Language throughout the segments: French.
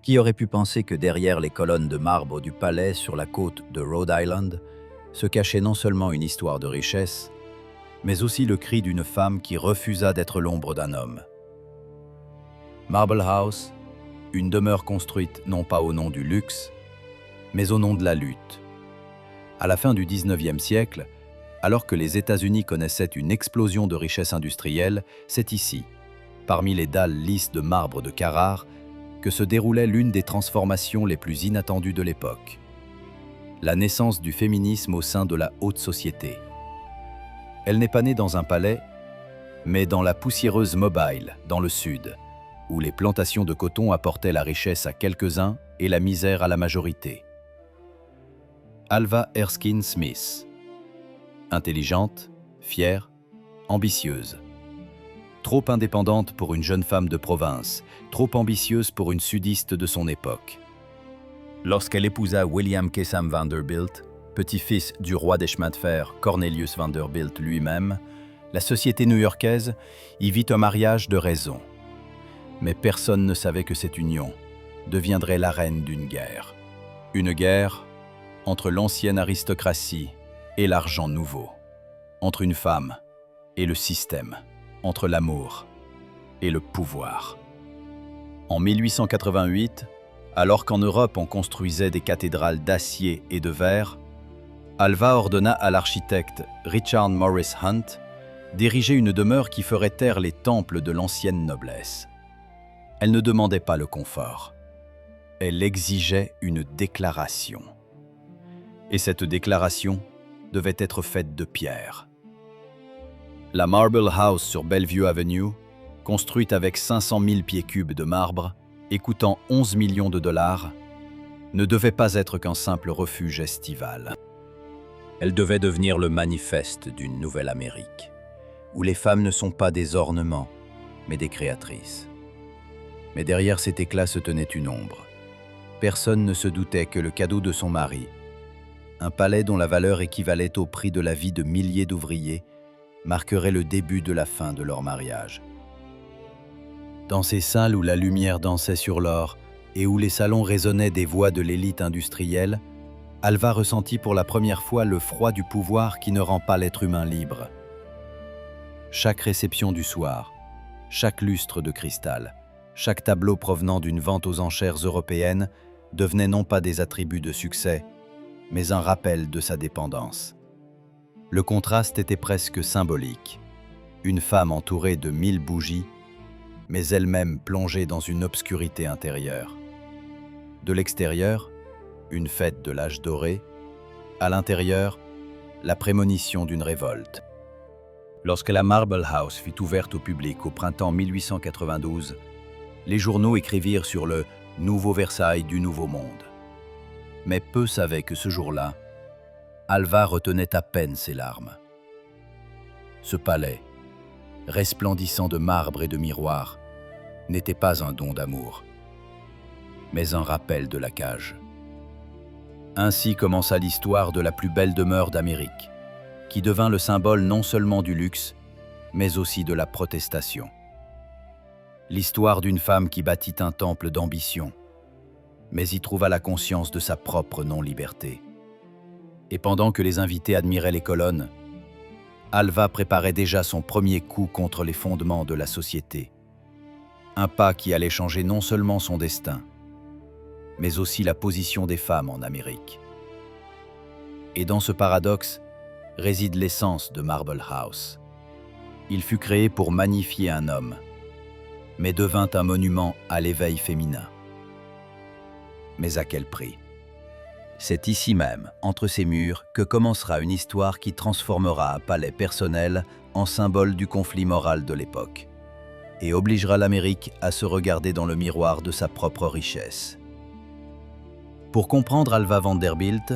Qui aurait pu penser que derrière les colonnes de marbre du palais sur la côte de Rhode Island se cachait non seulement une histoire de richesse, mais aussi le cri d'une femme qui refusa d'être l'ombre d'un homme. Marble House, une demeure construite non pas au nom du luxe, mais au nom de la lutte. À la fin du 19e siècle, alors que les États-Unis connaissaient une explosion de richesse industrielle, c'est ici, parmi les dalles lisses de marbre de Carrare, que se déroulait l'une des transformations les plus inattendues de l'époque. La naissance du féminisme au sein de la haute société. Elle n'est pas née dans un palais, mais dans la poussiéreuse Mobile, dans le sud, où les plantations de coton apportaient la richesse à quelques-uns et la misère à la majorité. Alva Erskine Smith. Intelligente, fière, ambitieuse. Trop indépendante pour une jeune femme de province, trop ambitieuse pour une sudiste de son époque. Lorsqu'elle épousa William Kessam Vanderbilt, petit-fils du roi des chemins de fer Cornelius Vanderbilt lui-même, la société new-yorkaise y vit un mariage de raison. Mais personne ne savait que cette union deviendrait l'arène d'une guerre. Une guerre entre l'ancienne aristocratie et l'argent nouveau, entre une femme et le système, entre l'amour et le pouvoir. En 1888, alors qu'en Europe on construisait des cathédrales d'acier et de verre, Alva ordonna à l'architecte Richard Morris Hunt d'ériger une demeure qui ferait taire les temples de l'ancienne noblesse. Elle ne demandait pas le confort. Elle exigeait une déclaration. Et cette déclaration devait être faite de pierre. La Marble House sur Bellevue Avenue, construite avec 500 000 pieds cubes de marbre et coûtant 11 millions de dollars, ne devait pas être qu'un simple refuge estival. Elle devait devenir le manifeste d'une nouvelle Amérique, où les femmes ne sont pas des ornements, mais des créatrices. Mais derrière cet éclat se tenait une ombre. Personne ne se doutait que le cadeau de son mari, un palais dont la valeur équivalait au prix de la vie de milliers d'ouvriers, marquerait le début de la fin de leur mariage. Dans ces salles où la lumière dansait sur l'or et où les salons résonnaient des voix de l'élite industrielle, Alva ressentit pour la première fois le froid du pouvoir qui ne rend pas l'être humain libre. Chaque réception du soir, chaque lustre de cristal, chaque tableau provenant d'une vente aux enchères européenne devenait non pas des attributs de succès, mais un rappel de sa dépendance. Le contraste était presque symbolique. Une femme entourée de 1000 bougies, mais elle-même plongée dans une obscurité intérieure. De l'extérieur, une fête de l'âge doré. À l'intérieur, la prémonition d'une révolte. Lorsque la Marble House fut ouverte au public au printemps 1892, les journaux écrivirent sur le « nouveau Versailles du Nouveau Monde ». Mais peu savaient que ce jour-là, Alva retenait à peine ses larmes. Ce palais, resplendissant de marbre et de miroirs, n'était pas un don d'amour, mais un rappel de la cage. Ainsi commença l'histoire de la plus belle demeure d'Amérique, qui devint le symbole non seulement du luxe, mais aussi de la protestation. L'histoire d'une femme qui bâtit un temple d'ambition, mais y trouva la conscience de sa propre non-liberté. Et pendant que les invités admiraient les colonnes, Alva préparait déjà son premier coup contre les fondements de la société. Un pas qui allait changer non seulement son destin, mais aussi la position des femmes en Amérique. Et dans ce paradoxe réside l'essence de Marble House. Il fut créé pour magnifier un homme, mais devint un monument à l'éveil féminin. Mais à quel prix? C'est ici même, entre ces murs, que commencera une histoire qui transformera un palais personnel en symbole du conflit moral de l'époque et obligera l'Amérique à se regarder dans le miroir de sa propre richesse. Pour comprendre Alva Vanderbilt,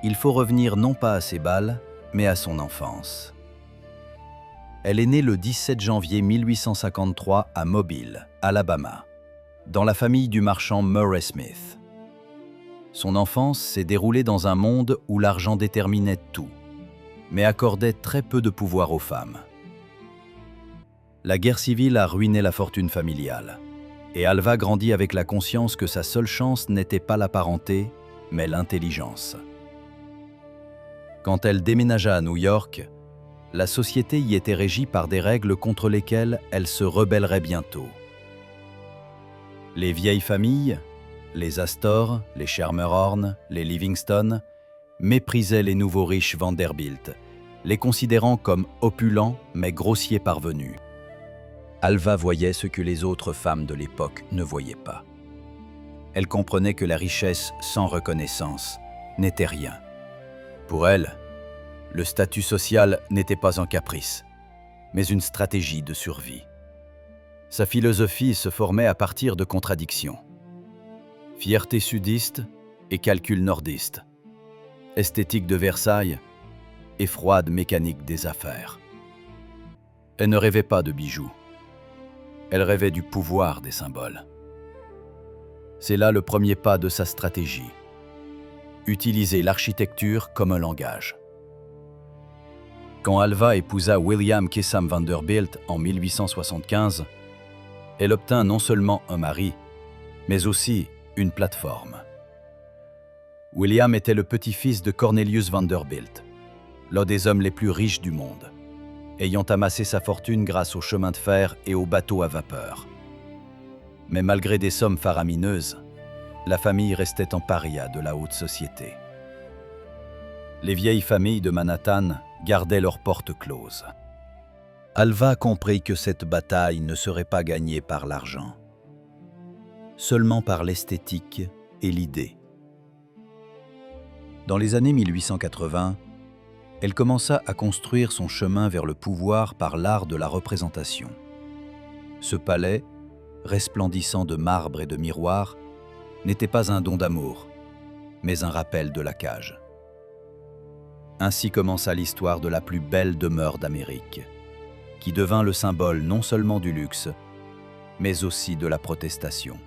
il faut revenir non pas à ses bals, mais à son enfance. Elle est née le 17 janvier 1853 à Mobile, Alabama, dans la famille du marchand Murray Smith. Son enfance s'est déroulée dans un monde où l'argent déterminait tout, mais accordait très peu de pouvoir aux femmes. La guerre civile a ruiné la fortune familiale, Et Alva grandit avec la conscience que sa seule chance n'était pas la parenté, mais l'intelligence. Quand elle déménagea à New York, la société y était régie par des règles contre lesquelles elle se rebellerait bientôt. Les vieilles familles, les Astor, les Schermerhorn, les Livingston, méprisaient les nouveaux riches Vanderbilt, les considérant comme opulents mais grossiers parvenus. Alva voyait ce que les autres femmes de l'époque ne voyaient pas. Elle comprenait que la richesse sans reconnaissance n'était rien. Pour elle, le statut social n'était pas un caprice, mais une stratégie de survie. Sa philosophie se formait à partir de contradictions. Fierté sudiste et calcul nordiste. Esthétique de Versailles et froide mécanique des affaires. Elle ne rêvait pas de bijoux. Elle rêvait du pouvoir des symboles. C'est là le premier pas de sa stratégie. Utiliser l'architecture comme un langage. Quand Alva épousa William Kissam Vanderbilt en 1875, elle obtint non seulement un mari, mais aussi une plateforme. William était le petit-fils de Cornelius Vanderbilt, l'un des hommes les plus riches du monde, ayant amassé sa fortune grâce aux chemins de fer et aux bateaux à vapeur. Mais malgré des sommes faramineuses, la famille restait en paria de la haute société. Les vieilles familles de Manhattan gardaient leurs portes closes. Alva comprit que cette bataille ne serait pas gagnée par l'argent, seulement par l'esthétique et l'idée. Dans les années 1880, elle commença à construire son chemin vers le pouvoir par l'art de la représentation. Ce palais, resplendissant de marbre et de miroirs, n'était pas un don d'amour, mais un rappel de la cage. Ainsi commença l'histoire de la plus belle demeure d'Amérique, qui devint le symbole non seulement du luxe, mais aussi de la protestation.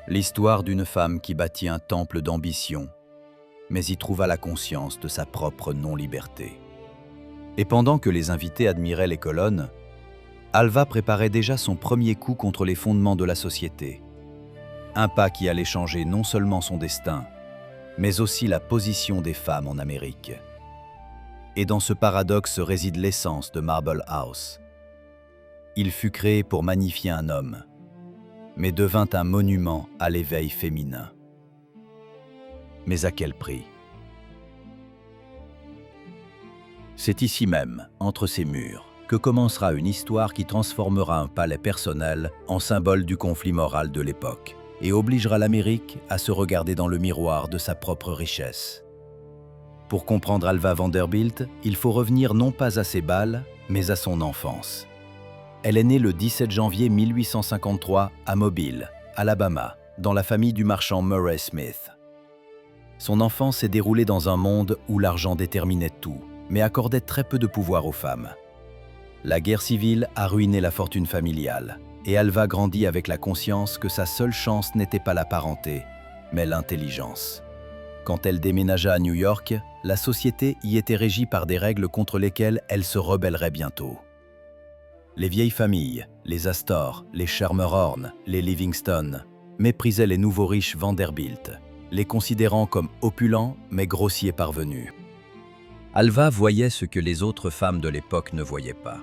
L'histoire d'une femme qui bâtit un temple d'ambition, mais y trouva la conscience de sa propre non-liberté. Et pendant que les invités admiraient les colonnes, Alva préparait déjà son premier coup contre les fondements de la société. Un pas qui allait changer non seulement son destin, mais aussi la position des femmes en Amérique. Et dans ce paradoxe réside l'essence de Marble House. Il fut créé pour magnifier un homme, mais devint un monument à l'éveil féminin. Mais à quel prix? C'est ici même, entre ces murs, que commencera une histoire qui transformera un palais personnel en symbole du conflit moral de l'époque et obligera l'Amérique à se regarder dans le miroir de sa propre richesse. Pour comprendre Alva Vanderbilt, il faut revenir non pas à ses bals, mais à son enfance. Elle est née le 17 janvier 1853 à Mobile, Alabama, dans la famille du marchand Murray Smith. Son enfance s'est déroulée dans un monde où l'argent déterminait tout, mais accordait très peu de pouvoir aux femmes. La guerre civile a ruiné la fortune familiale, et Alva grandit avec la conscience que sa seule chance n'était pas la parenté, mais l'intelligence. Quand elle déménagea à New York, la société y était régie par des règles contre lesquelles elle se rebellerait bientôt. Les vieilles familles, les Astor, les Schermerhorn, les Livingston, méprisaient les nouveaux riches Vanderbilt, les considérant comme opulents mais grossiers parvenus. Alva voyait ce que les autres femmes de l'époque ne voyaient pas.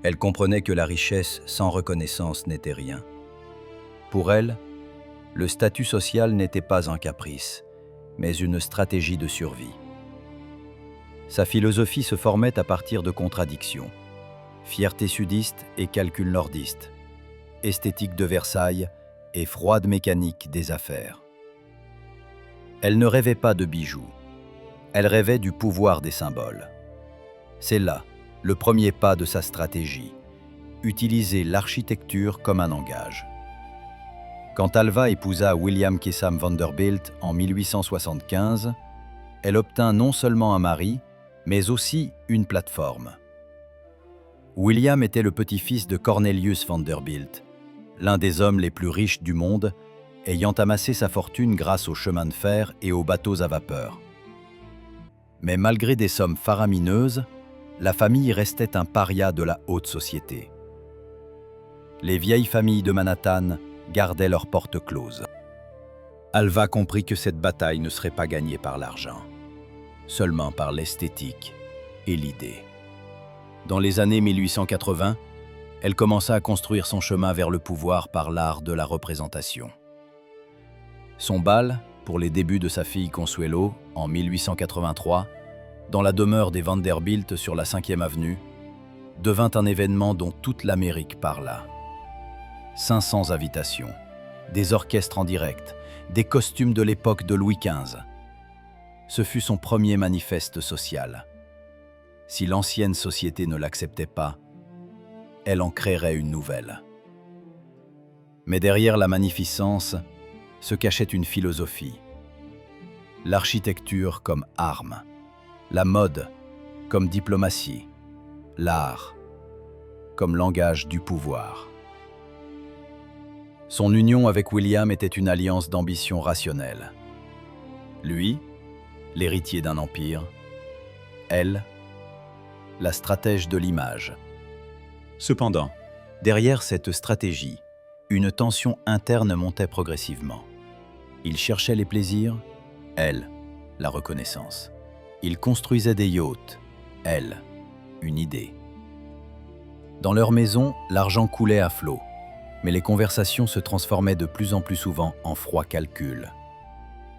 Elle comprenait que la richesse sans reconnaissance n'était rien. Pour elle, le statut social n'était pas un caprice, mais une stratégie de survie. Sa philosophie se formait à partir de contradictions. Fierté sudiste et calcul nordiste, esthétique de Versailles et froide mécanique des affaires. Elle ne rêvait pas de bijoux, elle rêvait du pouvoir des symboles. C'est là le premier pas de sa stratégie, utiliser l'architecture comme un langage. Quand Alva épousa William Kissam Vanderbilt en 1875, elle obtint non seulement un mari, mais aussi une plateforme. William était le petit-fils de Cornelius Vanderbilt, l'un des hommes les plus riches du monde, ayant amassé sa fortune grâce aux chemins de fer et aux bateaux à vapeur. Mais malgré des sommes faramineuses, la famille restait un paria de la haute société. Les vieilles familles de Manhattan gardaient leurs portes closes. Alva comprit que cette bataille ne serait pas gagnée par l'argent, seulement par l'esthétique et l'idée. Dans les années 1880, elle commença à construire son chemin vers le pouvoir par l'art de la représentation. Son bal, pour les débuts de sa fille Consuelo, en 1883, dans la demeure des Vanderbilt sur la 5e avenue, devint un événement dont toute l'Amérique parla. 500 invitations, des orchestres en direct, des costumes de l'époque de Louis XV. Ce fut son premier manifeste social. Si l'ancienne société ne l'acceptait pas, elle en créerait une nouvelle. Mais derrière la magnificence se cachait une philosophie. L'architecture comme arme, la mode comme diplomatie, l'art comme langage du pouvoir. Son union avec William était une alliance d'ambition rationnelle. Lui, l'héritier d'un empire, elle, la stratège de l'image. Cependant, derrière cette stratégie, une tension interne montait progressivement. Il cherchait les plaisirs, elle, la reconnaissance. Il construisait des yachts, elle, une idée. Dans leur maison, l'argent coulait à flot, mais les conversations se transformaient de plus en plus souvent en froid calcul.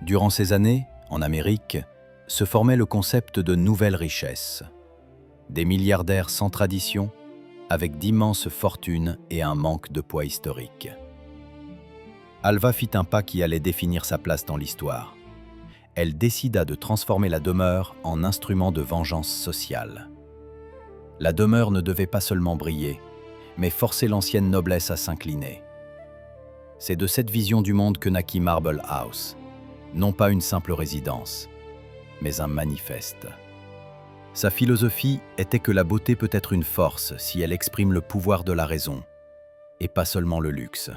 Durant ces années, en Amérique, se formait le concept de nouvelle richesse. Des milliardaires sans tradition, avec d'immenses fortunes et un manque de poids historique. Alva fit un pas qui allait définir sa place dans l'histoire. Elle décida de transformer la demeure en instrument de vengeance sociale. La demeure ne devait pas seulement briller, mais forcer l'ancienne noblesse à s'incliner. C'est de cette vision du monde que naquit Marble House, non pas une simple résidence, mais un manifeste. Sa philosophie était que la beauté peut être une force si elle exprime le pouvoir de la raison, et pas seulement le luxe.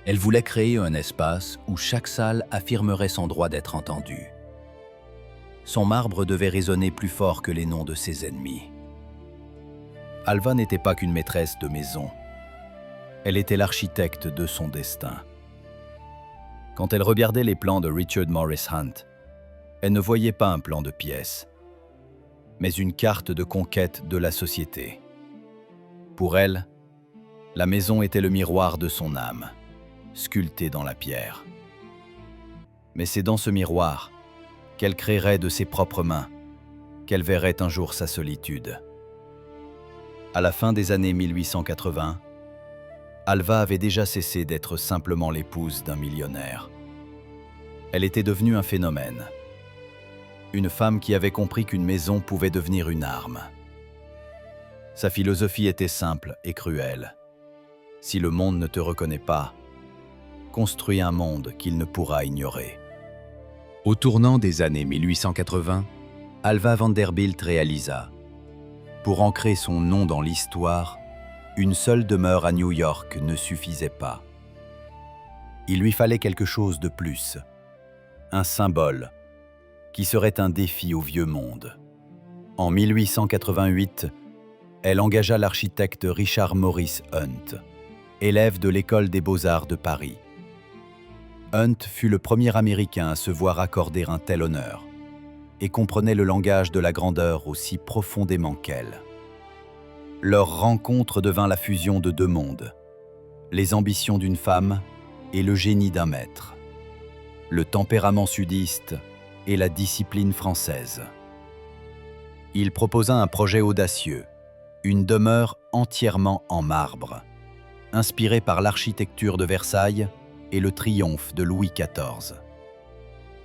Elle voulait créer un espace où chaque salle affirmerait son droit d'être entendue. Son marbre devait résonner plus fort que les noms de ses ennemis. Alva n'était pas qu'une maîtresse de maison. Elle était l'architecte de son destin. Quand elle regardait les plans de Richard Morris Hunt, elle ne voyait pas un plan de pièces, mais une carte de conquête de la société. Pour elle, la maison était le miroir de son âme, sculpté dans la pierre. Mais c'est dans ce miroir qu'elle créerait de ses propres mains, qu'elle verrait un jour sa solitude. À la fin des années 1880, Alva avait déjà cessé d'être simplement l'épouse d'un millionnaire. Elle était devenue un phénomène. Une femme qui avait compris qu'une maison pouvait devenir une arme. Sa philosophie était simple et cruelle. Si le monde ne te reconnaît pas, construis un monde qu'il ne pourra ignorer. Au tournant des années 1880, Alva Vanderbilt réalisa, pour ancrer son nom dans l'histoire, une seule demeure à New York ne suffisait pas. Il lui fallait quelque chose de plus, un symbole, qui serait un défi au vieux monde. En 1888, elle engagea l'architecte Richard Morris Hunt, élève de l'École des Beaux-Arts de Paris. Hunt fut le premier Américain à se voir accorder un tel honneur et comprenait le langage de la grandeur aussi profondément qu'elle. Leur rencontre devint la fusion de deux mondes, les ambitions d'une femme et le génie d'un maître, le tempérament sudiste et la discipline française. Il proposa un projet audacieux, une demeure entièrement en marbre, inspirée par l'architecture de Versailles et le triomphe de Louis XIV.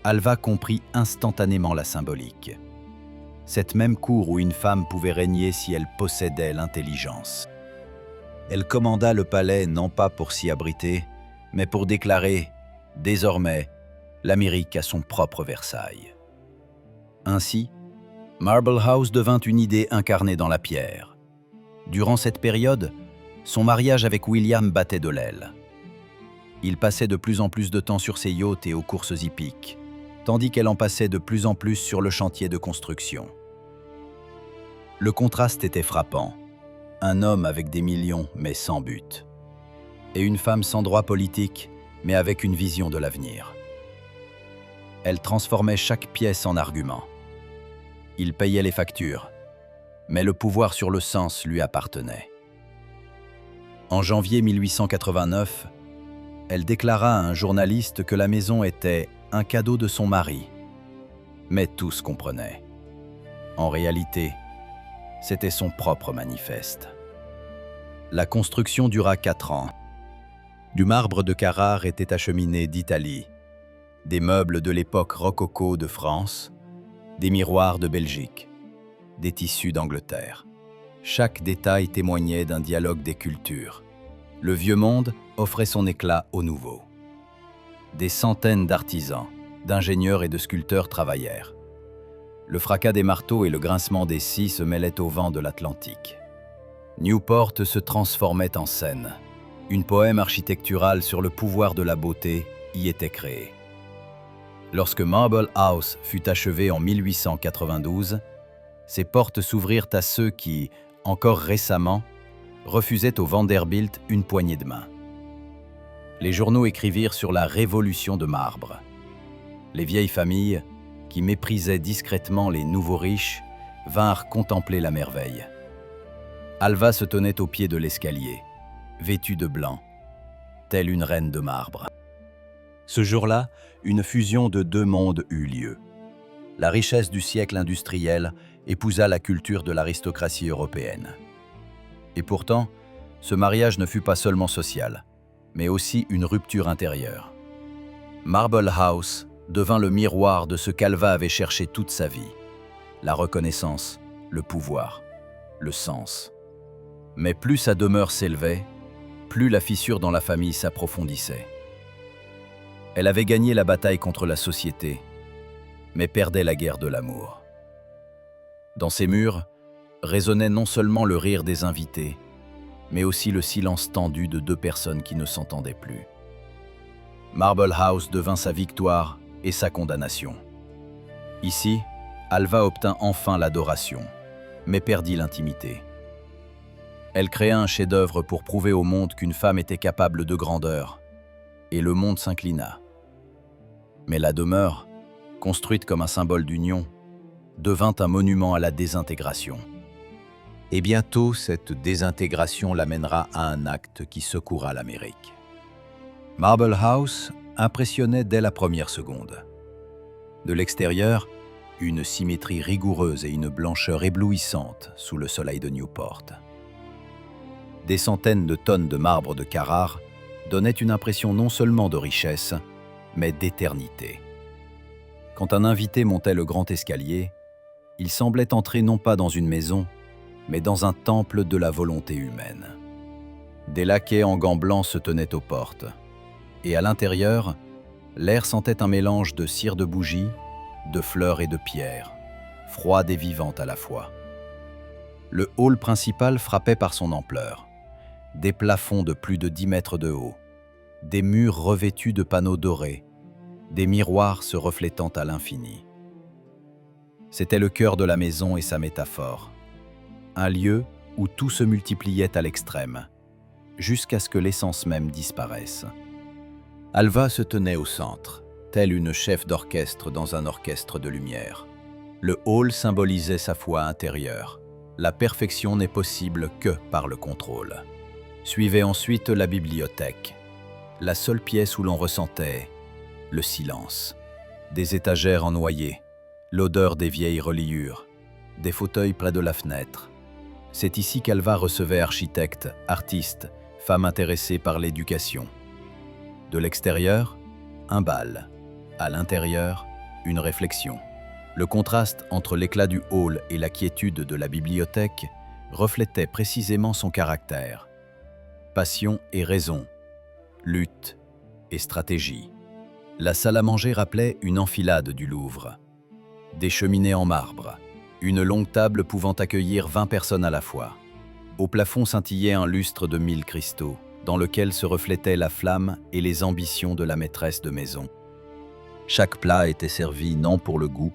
Alva comprit instantanément la symbolique. Cette même cour où une femme pouvait régner si elle possédait l'intelligence. Elle commanda le palais non pas pour s'y abriter, mais pour déclarer, désormais, l'Amérique a son propre Versailles. Ainsi, Marble House devint une idée incarnée dans la pierre. Durant cette période, son mariage avec William battait de l'aile. Il passait de plus en plus de temps sur ses yachts et aux courses hippiques, tandis qu'elle en passait de plus en plus sur le chantier de construction. Le contraste était frappant. Un homme avec des millions, mais sans but. et une femme sans droit politique, mais avec une vision de l'avenir. Elle transformait chaque pièce en argument. Il payait les factures, mais le pouvoir sur le sens lui appartenait. En janvier 1889, elle déclara à un journaliste que la maison était un cadeau de son mari. Mais tous comprenaient. En réalité, c'était son propre manifeste. La construction dura 4 ans. Du marbre de Carrare était acheminé d'Italie, des meubles de l'époque rococo de France, des miroirs de Belgique, des tissus d'Angleterre. Chaque détail témoignait d'un dialogue des cultures. Le vieux monde offrait son éclat au nouveau. Des centaines d'artisans, d'ingénieurs et de sculpteurs travaillèrent. Le fracas des marteaux et le grincement des scies se mêlaient au vent de l'Atlantique. Newport se transformait en scène. Une poème architecturale sur le pouvoir de la beauté y était créée. Lorsque Marble House fut achevé en 1892, ses portes s'ouvrirent à ceux qui, encore récemment, refusaient au Vanderbilt une poignée de main. Les journaux écrivirent sur la révolution de marbre. Les vieilles familles, qui méprisaient discrètement les nouveaux riches, vinrent contempler la merveille. Alva se tenait au pied de l'escalier, vêtue de blanc, telle une reine de marbre. Ce jour-là, une fusion de 2 mondes eut lieu. La richesse du siècle industriel épousa la culture de l'aristocratie européenne. Et pourtant, ce mariage ne fut pas seulement social, mais aussi une rupture intérieure. Marble House devint le miroir de ce qu'Alva avait cherché toute sa vie, la reconnaissance, le pouvoir, le sens. Mais plus sa demeure s'élevait, plus la fissure dans la famille s'approfondissait. Elle avait gagné la bataille contre la société, mais perdait la guerre de l'amour. Dans ses murs résonnait non seulement le rire des invités, mais aussi le silence tendu de 2 personnes qui ne s'entendaient plus. Marble House devint sa victoire et sa condamnation. Ici, Alva obtint enfin l'adoration, mais perdit l'intimité. Elle créa un chef-d'œuvre pour prouver au monde qu'une femme était capable de grandeur, et le monde s'inclina. Mais la demeure, construite comme un symbole d'union, devint un monument à la désintégration. Et bientôt, cette désintégration l'amènera à un acte qui secouera l'Amérique. Marble House impressionnait dès la première seconde. De l'extérieur, une symétrie rigoureuse et une blancheur éblouissante sous le soleil de Newport. Des centaines de tonnes de marbre de Carrare donnaient une impression non seulement de richesse, mais d'éternité. Quand un invité montait le grand escalier, il semblait entrer non pas dans une maison, mais dans un temple de la volonté humaine. Des laquais en gants blancs se tenaient aux portes, et à l'intérieur, l'air sentait un mélange de cire de bougie, de fleurs et de pierres, froide et vivante à la fois. Le hall principal frappait par son ampleur. Des plafonds de plus de 10 mètres de haut, des murs revêtus de panneaux dorés, des miroirs se reflétant à l'infini. C'était le cœur de la maison et sa métaphore. Un lieu où tout se multipliait à l'extrême, jusqu'à ce que l'essence même disparaisse. Alva se tenait au centre, telle une chef d'orchestre dans un orchestre de lumière. Le hall symbolisait sa foi intérieure. La perfection n'est possible que par le contrôle. Suivait ensuite la bibliothèque, la seule pièce où l'on ressentait le silence. Des étagères en noyer, l'odeur des vieilles reliures, des fauteuils près de la fenêtre. C'est ici qu'Alva recevait architectes, artistes, femmes intéressées par l'éducation. De l'extérieur, un bal. À l'intérieur, une réflexion. Le contraste entre l'éclat du hall et la quiétude de la bibliothèque reflétait précisément son caractère. Passion et raison, lutte et stratégie. La salle à manger rappelait une enfilade du Louvre. Des cheminées en marbre, une longue table pouvant accueillir 20 personnes à la fois. Au plafond scintillait un lustre de 1000 cristaux, dans lequel se reflétaient la flamme et les ambitions de la maîtresse de maison. Chaque plat était servi non pour le goût,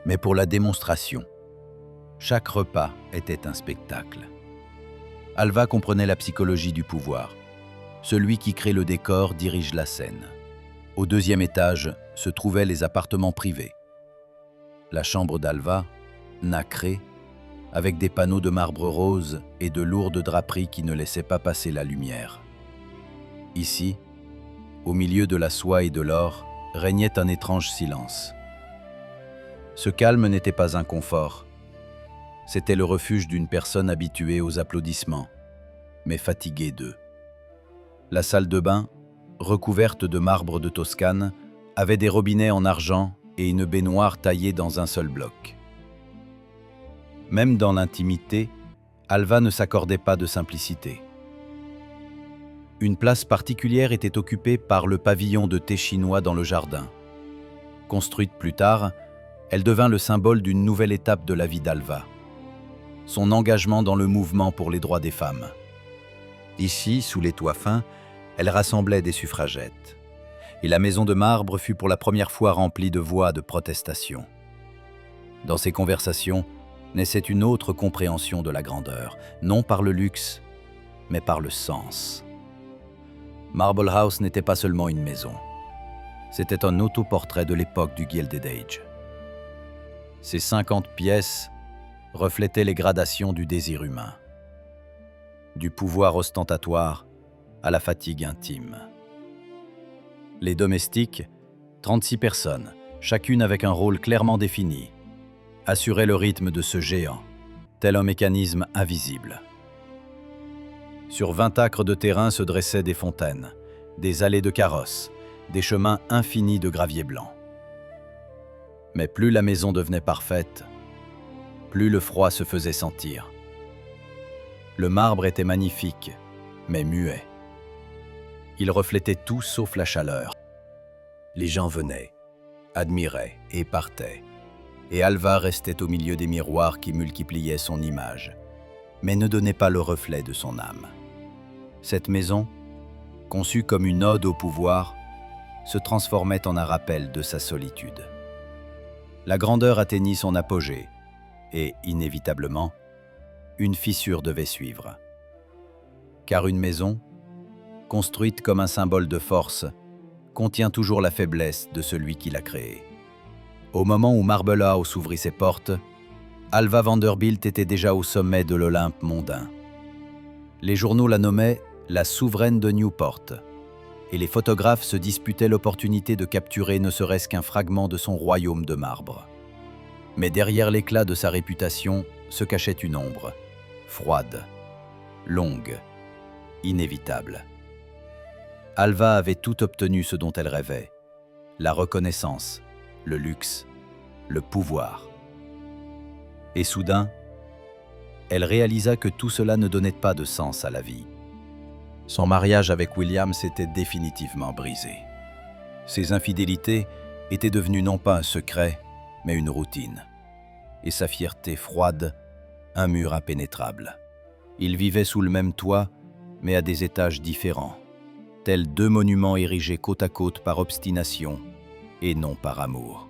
mais pour la démonstration. Chaque repas était un spectacle. Alva comprenait la psychologie du pouvoir. Celui qui crée le décor dirige la scène. Au deuxième étage se trouvaient les appartements privés. La chambre d'Alva, nacrée, avec des panneaux de marbre rose et de lourdes draperies qui ne laissaient pas passer la lumière. Ici, au milieu de la soie et de l'or, régnait un étrange silence. Ce calme n'était pas un confort. C'était le refuge d'une personne habituée aux applaudissements, mais fatiguée d'eux. La salle de bain, recouverte de marbre de Toscane, avait des robinets en argent et une baignoire taillée dans un seul bloc. Même dans l'intimité, Alva ne s'accordait pas de simplicité. Une place particulière était occupée par le pavillon de thé chinois dans le jardin. Construite plus tard, elle devint le symbole d'une nouvelle étape de la vie d'Alva, son engagement dans le mouvement pour les droits des femmes. Ici, sous les toits fins, elle rassemblait des suffragettes, et la maison de marbre fut pour la première fois remplie de voix de protestation. Dans ces conversations, naissait une autre compréhension de la grandeur, non par le luxe, mais par le sens. Marble House n'était pas seulement une maison, c'était un autoportrait de l'époque du Gilded Age. Ces 50 pièces reflétaient les gradations du désir humain, du pouvoir ostentatoire à la fatigue intime. Les domestiques, 36 personnes, chacune avec un rôle clairement défini, assuraient le rythme de ce géant, tel un mécanisme invisible. Sur 20 acres de terrain se dressaient des fontaines, des allées de carrosses, des chemins infinis de gravier blanc. Mais plus la maison devenait parfaite, plus le froid se faisait sentir. Le marbre était magnifique, mais muet. Il reflétait tout sauf la chaleur. Les gens venaient, admiraient et partaient. Et Alva restait au milieu des miroirs qui multipliaient son image, mais ne donnaient pas le reflet de son âme. Cette maison, conçue comme une ode au pouvoir, se transformait en un rappel de sa solitude. La grandeur atteignit son apogée, et, inévitablement, une fissure devait suivre. Car une maison, construite comme un symbole de force, contient toujours la faiblesse de celui qui l'a créée. Au moment où Marble House ouvrit ses portes, Alva Vanderbilt était déjà au sommet de l'Olympe mondain. Les journaux la nommaient la souveraine de Newport, et les photographes se disputaient l'opportunité de capturer ne serait-ce qu'un fragment de son royaume de marbre. Mais derrière l'éclat de sa réputation se cachait une ombre, froide, longue, inévitable. Alva avait tout obtenu ce dont elle rêvait, la reconnaissance, le luxe, le pouvoir. Et soudain, elle réalisa que tout cela ne donnait pas de sens à la vie. Son mariage avec William s'était définitivement brisé. Ses infidélités étaient devenues non pas un secret, mais une routine. Et sa fierté froide, un mur impénétrable. Ils vivaient sous le même toit, mais à des étages différents, tels deux monuments érigés côte à côte par obstination et non par amour.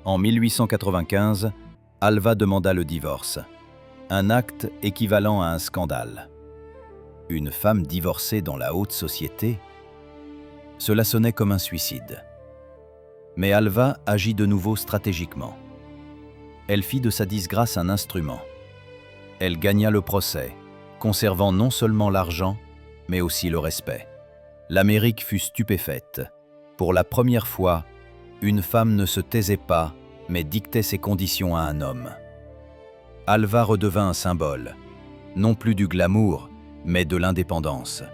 En 1895, Alva demanda le divorce, un acte équivalent à un scandale. Une femme divorcée dans la haute société, cela sonnait comme un suicide. Mais Alva agit de nouveau stratégiquement. Elle fit de sa disgrâce un instrument. Elle gagna le procès, conservant non seulement l'argent, mais aussi le respect. L'Amérique fut stupéfaite. Pour la première fois, une femme ne se taisait pas, mais dictait ses conditions à un homme. Alva redevint un symbole, non plus du glamour, mais de l'indépendance.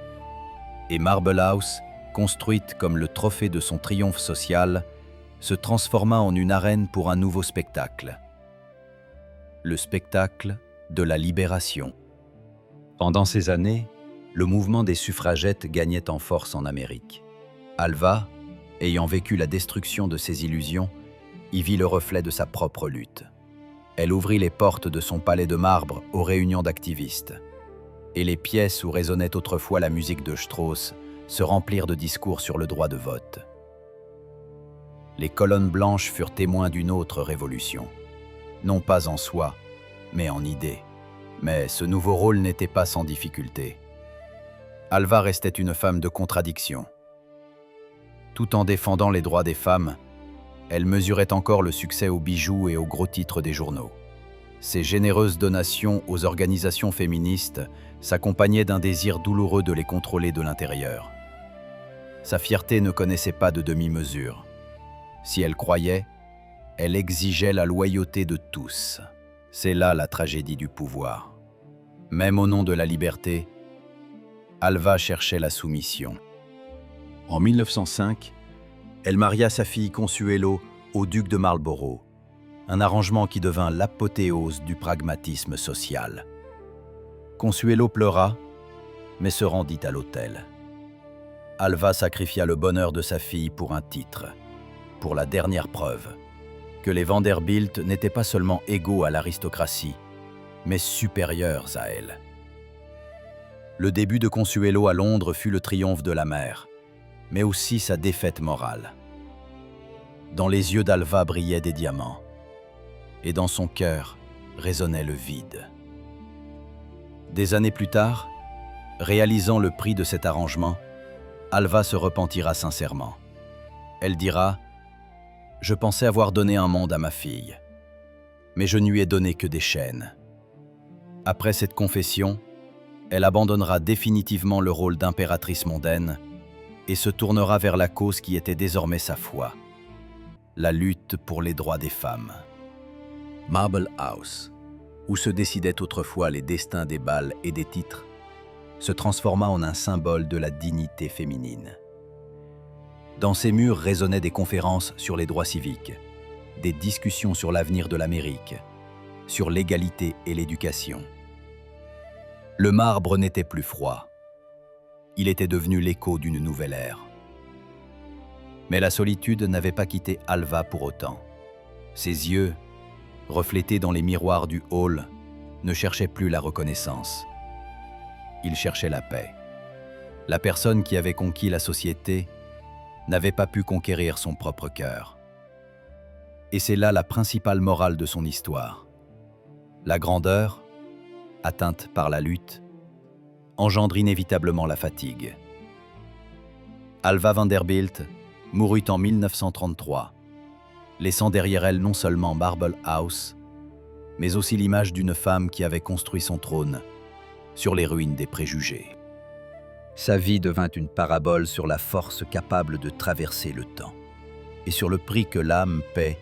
Et Marble House, construite comme le trophée de son triomphe social, se transforma en une arène pour un nouveau spectacle. Le spectacle de la libération. Pendant ces années, le mouvement des suffragettes gagnait en force en Amérique. Alva, ayant vécu la destruction de ses illusions, y vit le reflet de sa propre lutte. Elle ouvrit les portes de son palais de marbre aux réunions d'activistes. Et les pièces où résonnait autrefois la musique de Strauss se remplirent de discours sur le droit de vote. Les colonnes blanches furent témoins d'une autre révolution. Non pas en soi, mais en idée. Mais ce nouveau rôle n'était pas sans difficulté. Alva restait une femme de contradiction. Tout en défendant les droits des femmes, elle mesurait encore le succès aux bijoux et aux gros titres des journaux. Ses généreuses donations aux organisations féministes s'accompagnaient d'un désir douloureux de les contrôler de l'intérieur. Sa fierté ne connaissait pas de demi-mesure. Si elle croyait, elle exigeait la loyauté de tous. C'est là la tragédie du pouvoir. Même au nom de la liberté, Alva cherchait la soumission. En 1905, elle maria sa fille Consuelo au duc de Marlborough, un arrangement qui devint l'apothéose du pragmatisme social. Consuelo pleura, mais se rendit à l'autel. Alva sacrifia le bonheur de sa fille pour un titre, pour la dernière preuve que les Vanderbilt n'étaient pas seulement égaux à l'aristocratie, mais supérieurs à elle. Le début de Consuelo à Londres fut le triomphe de la mère, mais aussi sa défaite morale. Dans les yeux d'Alva brillaient des diamants, et dans son cœur résonnait le vide. Des années plus tard, réalisant le prix de cet arrangement, Alva se repentira sincèrement. Elle dira « Je pensais avoir donné un monde à ma fille, mais je ne lui ai donné que des chaînes. » Après cette confession, elle abandonnera définitivement le rôle d'impératrice mondaine et se tournera vers la cause qui était désormais sa foi, la lutte pour les droits des femmes. Marble House, où se décidaient autrefois les destins des bals et des titres, se transforma en un symbole de la dignité féminine. Dans ses murs résonnaient des conférences sur les droits civiques, des discussions sur l'avenir de l'Amérique, sur l'égalité et l'éducation. Le marbre n'était plus froid. Il était devenu l'écho d'une nouvelle ère. Mais la solitude n'avait pas quitté Alva pour autant. Ses yeux, reflétés dans les miroirs du hall, ne cherchaient plus la reconnaissance. Ils cherchaient la paix. La personne qui avait conquis la société n'avait pas pu conquérir son propre cœur. Et c'est là la principale morale de son histoire. La grandeur, atteinte par la lutte, engendre inévitablement la fatigue. Alva Vanderbilt mourut en 1933, laissant derrière elle non seulement Marble House, mais aussi l'image d'une femme qui avait construit son trône sur les ruines des préjugés. Sa vie devint une parabole sur la force capable de traverser le temps et sur le prix que l'âme paie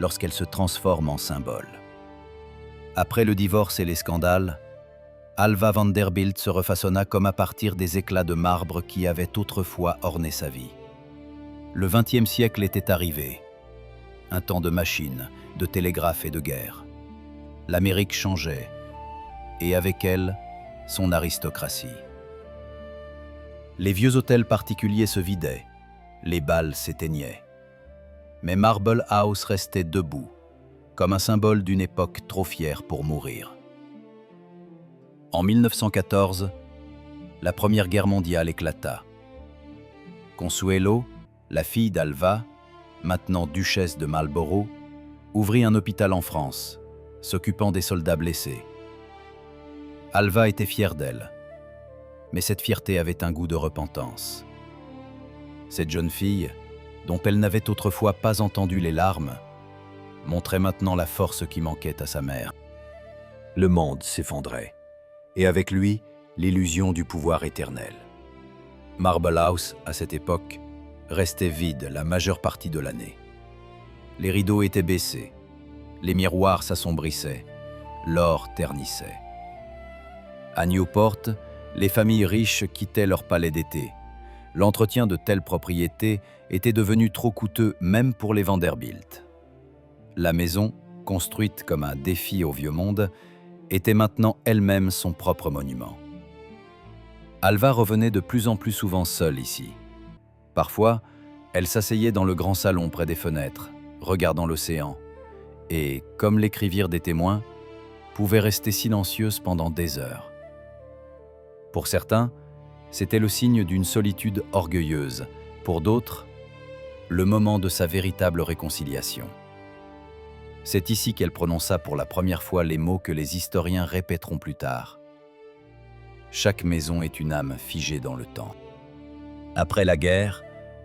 lorsqu'elle se transforme en symbole. Après le divorce et les scandales, Alva Vanderbilt se refaçonna comme à partir des éclats de marbre qui avaient autrefois orné sa vie. Le XXe siècle était arrivé, un temps de machines, de télégraphes et de guerre. L'Amérique changeait, et avec elle, son aristocratie. Les vieux hôtels particuliers se vidaient, les bals s'éteignaient. Mais Marble House restait debout, comme un symbole d'une époque trop fière pour mourir. En 1914, la Première Guerre mondiale éclata. Consuelo, la fille d'Alva, maintenant duchesse de Marlborough, ouvrit un hôpital en France, s'occupant des soldats blessés. Alva était fière d'elle, mais cette fierté avait un goût de repentance. Cette jeune fille, dont elle n'avait autrefois pas entendu les larmes, montrait maintenant la force qui manquait à sa mère. Le monde s'effondrait, et avec lui, l'illusion du pouvoir éternel. Marble House, à cette époque, restait vide la majeure partie de l'année. Les rideaux étaient baissés, les miroirs s'assombrissaient, l'or ternissait. À Newport, les familles riches quittaient leur palais d'été. L'entretien de telles propriétés était devenu trop coûteux même pour les Vanderbilt. La maison, construite comme un défi au vieux monde, était maintenant elle-même son propre monument. Alva revenait de plus en plus souvent seule ici. Parfois, elle s'asseyait dans le grand salon près des fenêtres, regardant l'océan, et, comme l'écrivirent des témoins, pouvait rester silencieuse pendant des heures. Pour certains, c'était le signe d'une solitude orgueilleuse. Pour d'autres, le moment de sa véritable réconciliation. C'est ici qu'elle prononça pour la première fois les mots que les historiens répéteront plus tard. Chaque maison est une âme figée dans le temps. Après la guerre,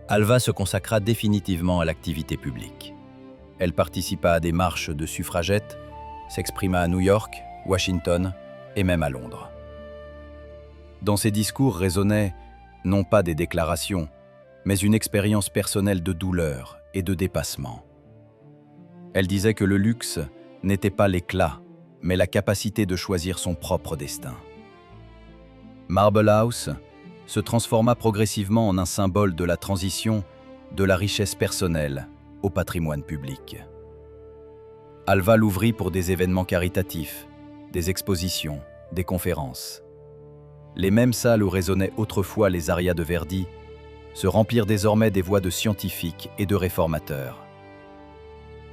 Alva se consacra définitivement à l'activité publique. Elle participa à des marches de suffragettes, s'exprima à New York, Washington et même à Londres. Dans ses discours résonnaient non pas des déclarations, mais une expérience personnelle de douleur et de dépassement. Elle disait que le luxe n'était pas l'éclat, mais la capacité de choisir son propre destin. Marble House se transforma progressivement en un symbole de la transition de la richesse personnelle au patrimoine public. Alva l'ouvrit pour des événements caritatifs, des expositions, des conférences. Les mêmes salles où résonnaient autrefois les arias de Verdi se remplirent désormais des voix de scientifiques et de réformateurs.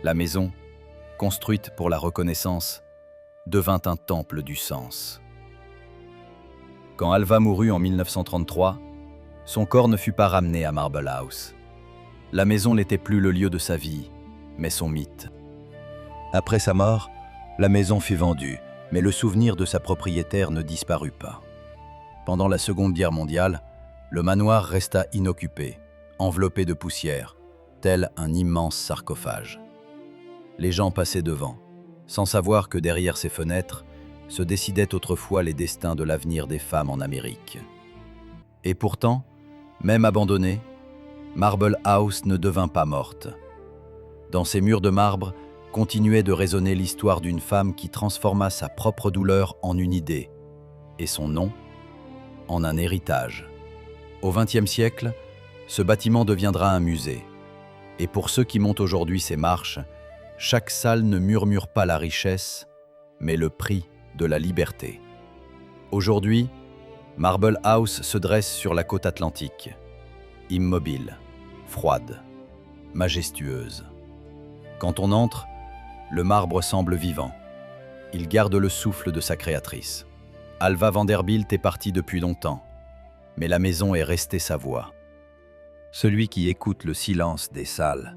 La maison, construite pour la reconnaissance, devint un temple du sens. Quand Alva mourut en 1933, son corps ne fut pas ramené à Marble House. La maison n'était plus le lieu de sa vie, mais son mythe. Après sa mort, la maison fut vendue, mais le souvenir de sa propriétaire ne disparut pas. Pendant la Seconde Guerre mondiale, le manoir resta inoccupé, enveloppé de poussière, tel un immense sarcophage. Les gens passaient devant, sans savoir que derrière ces fenêtres se décidaient autrefois les destins de l'avenir des femmes en Amérique. Et pourtant, même abandonnée, Marble House ne devint pas morte. Dans ses murs de marbre continuait de résonner l'histoire d'une femme qui transforma sa propre douleur en une idée, et son nom en un héritage. Au XXe siècle, ce bâtiment deviendra un musée. Et pour ceux qui montent aujourd'hui ces marches, chaque salle ne murmure pas la richesse, mais le prix de la liberté. Aujourd'hui, Marble House se dresse sur la côte atlantique, immobile, froide, majestueuse. Quand on entre, le marbre semble vivant. Il garde le souffle de sa créatrice. Alva Vanderbilt est partie depuis longtemps, mais la maison est restée sa voix. Celui qui écoute le silence des salles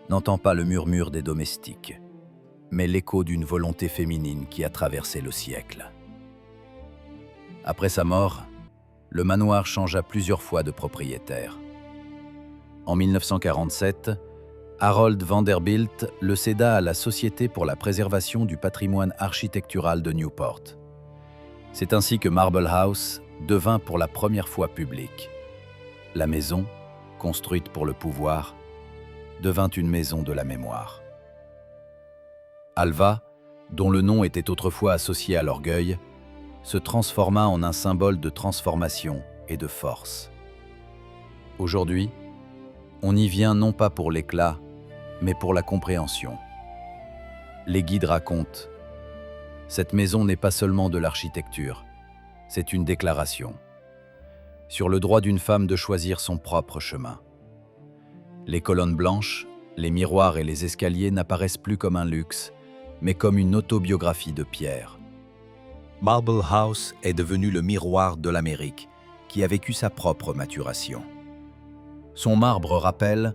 n'entend pas le murmure des domestiques, mais l'écho d'une volonté féminine qui a traversé le siècle. Après sa mort, le manoir changea plusieurs fois de propriétaire. En 1947, Harold Vanderbilt le céda à la Société pour la préservation du patrimoine architectural de Newport. C'est ainsi que Marble House devint pour la première fois publique. La maison, construite pour le pouvoir, devint une maison de la mémoire. Alva, dont le nom était autrefois associé à l'orgueil, se transforma en un symbole de transformation et de force. Aujourd'hui, on y vient non pas pour l'éclat, mais pour la compréhension. Les guides racontent: cette maison n'est pas seulement de l'architecture, c'est une déclaration sur le droit d'une femme de choisir son propre chemin. Les colonnes blanches, les miroirs et les escaliers n'apparaissent plus comme un luxe, mais comme une autobiographie de pierre. Marble House est devenu le miroir de l'Amérique, qui a vécu sa propre maturation. Son marbre rappelle: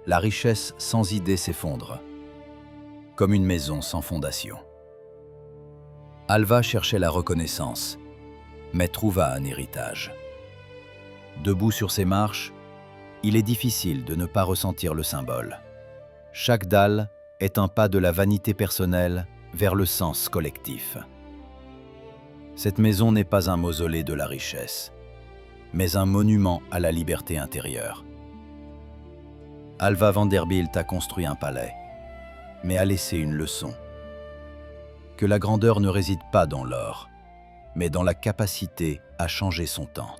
la richesse sans idée s'effondre, comme une maison sans fondation. Alva cherchait la reconnaissance, mais trouva un héritage. Debout sur ses marches, il est difficile de ne pas ressentir le symbole. Chaque dalle est un pas de la vanité personnelle vers le sens collectif. Cette maison n'est pas un mausolée de la richesse, mais un monument à la liberté intérieure. Alva Vanderbilt a construit un palais, mais a laissé une leçon. Que la grandeur ne réside pas dans l'or, mais dans la capacité à changer son temps.